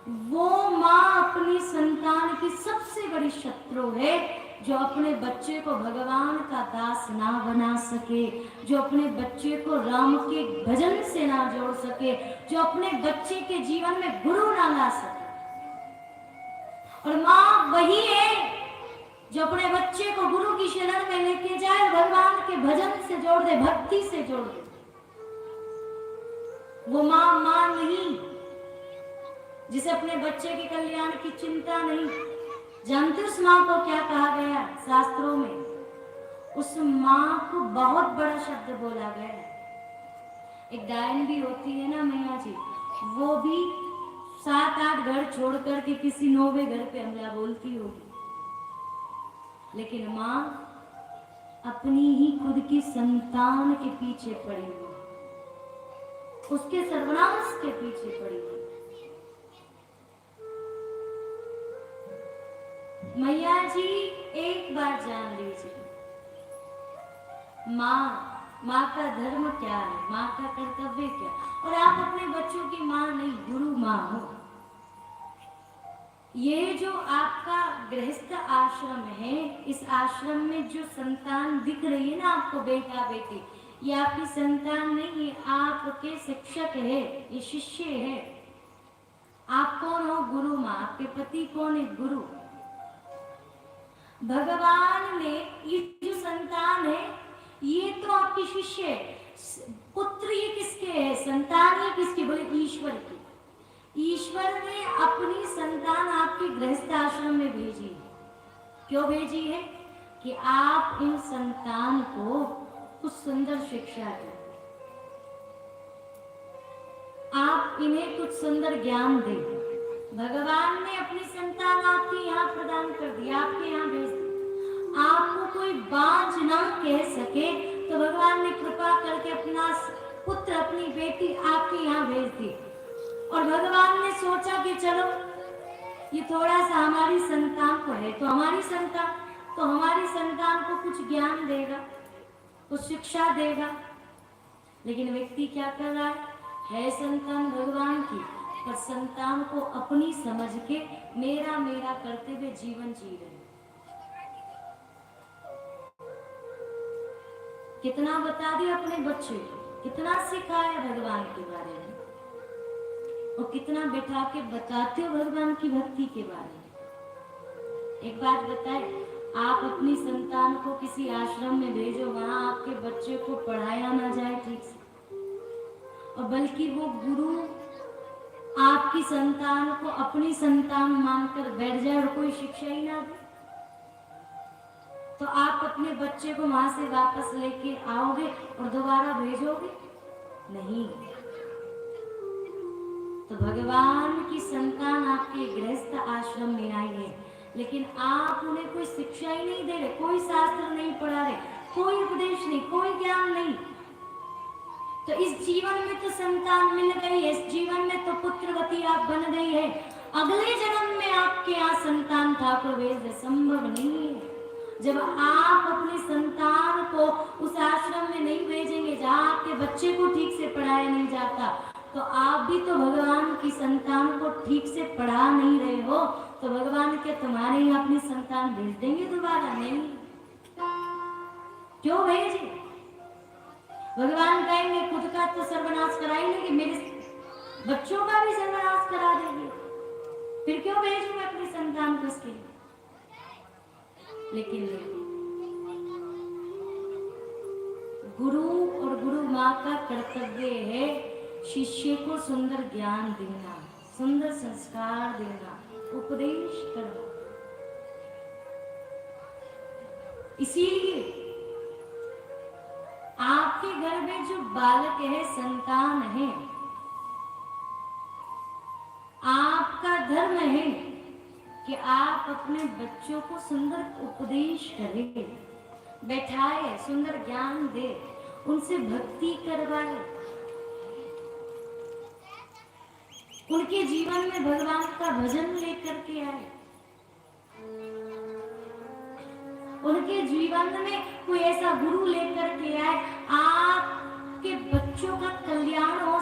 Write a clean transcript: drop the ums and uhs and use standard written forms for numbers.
वो माँ अपनी संतान की सबसे बड़ी शत्रु है जो अपने बच्चे को भगवान का दास ना बना सके, जो अपने बच्चे को राम के भजन से ना जोड़ सके, जो अपने बच्चे के जीवन में गुरु ना ला सके। और माँ वही है जो अपने बच्चे को गुरु की शरण में लेके जाए, भगवान के भजन से जोड़ दे, भक्ति से जोड़ दे। वो माँ माँ नहीं जिसे अपने बच्चे के कल्याण की चिंता नहीं। जानते उस माँ को क्या कहा गया शास्त्रों में? उस माँ को बहुत बड़ा शब्द बोला गया। एक डायन भी होती है ना मैया जी, वो भी 7-8 घर छोड़ करके किसी 9वें घर पे हमला बोलती होगी, लेकिन माँ अपनी ही खुद की संतान के पीछे पड़ी हुई, उसके सर्वनाश के पीछे पड़ी हुई। मैया जी एक बार जान लीजिए, माँ का धर्म क्या है, माँ का कर्तव्य क्या, और आप अपने बच्चों की माँ नहीं, गुरु माँ हो। ये जो आपका गृहस्थ आश्रम है, इस आश्रम में जो संतान दिख रही है ना आपको, बेटा बेटी, ये आपकी संतान नहीं, ये आपके शिक्षक है, ये शिष्य है। आप कौन हो? गुरु माँ। आपके पति कौन है? गुरु। भगवान ने ये जो संतान है ये तो आपकी शिष्य है। पुत्र ये किसके है? संतान ये किसकी? बोले ईश्वर की। ईश्वर ने अपनी संतान आपके गृहस्थ आश्रम में भेजी है। क्यों भेजी है? कि आप इन संतान को कुछ सुंदर शिक्षा दें, आप इन्हें कुछ सुंदर ज्ञान दें। भगवान ने अपनी संतान आपके यहाँ प्रदान कर दी, आपके यहाँ भेज दी। आपको कोई बांझ ना कह सके तो भगवान ने कृपा करके अपना पुत्र, अपनी बेटी आपके यहाँ भेज दी। और भगवान ने सोचा कि चलो ये थोड़ा सा हमारी संतान को है, तो हमारी संतान को कुछ ज्ञान देगा, कुछ शिक्षा देगा। लेकिन व्यक्ति क्या कर रहा है संतान भगवान की, पर संतान को अपनी समझ के मेरा मेरा करते हुए जीवन जी रहे। कितना बता दिया अपने बच्चे को, कितना सिखाया भगवान के बारे में, और कितना बैठा के बताते हो भगवान की भक्ति के बारे में। एक बात बताए, आप अपनी संतान को किसी आश्रम में भेजो, वहां आपके बच्चे को पढ़ाया ना जाए ठीक से, और बल्कि वो गुरु आपकी संतान को अपनी संतान मानकर बैठ जाए और कोई शिक्षा ही ना दे, तो आप अपने बच्चे को वहां से वापस लेके आओगे और दोबारा भेजोगे? नहीं। तो भगवान की संतान आपके गृहस्थ आश्रम में आई है, लेकिन आप उन्हें कोई शिक्षा ही नहीं दे रहे, कोई शास्त्र नहीं पढ़ा रहे, कोई उपदेश नहीं, कोई ज्ञान नहीं। तो इस जीवन में तो संतान मिल गई है, इस जीवन में तो पुत्रवती आप बन गई है, अगले जन्म में आपके यहाँ संतान ठाकुर भेज संभव नहीं है। जब आप अपनी संतान को उस आश्रम में नहीं भेजेंगे जहाँ आपके बच्चे को ठीक से पढ़ाया नहीं जाता, तो आप भी तो भगवान की संतान को ठीक से पढ़ा नहीं रहे हो, तो भगवान क्या तुम्हारे ही अपनी संतान भेज देंगे दोबारा? नहीं। क्यों भेजे? भगवान कहेंगे खुद का तो सर्वनाश करा ही लेंगे, मेरे बच्चों का भी सर्वनाश करा देंगे, फिर क्यों भेजूं मैं अपनी संतान को उसके? लेकिन गुरु और गुरु माँ का कर्तव्य है शिष्य को सुंदर ज्ञान देना, सुंदर संस्कार देना, उपदेश करना। इसीलिए आपके घर में जो बालक है, संतान है, आपका धर्म है कि आप अपने बच्चों को सुंदर उपदेश करें, बैठाए, सुंदर ज्ञान दे, उनसे भक्ति करवाए, उनके जीवन में भगवान का भजन लेकर के आए, उनके जीवन में कोई ऐसा गुरु लेकर के आए, आपके बच्चों का कल्याण हो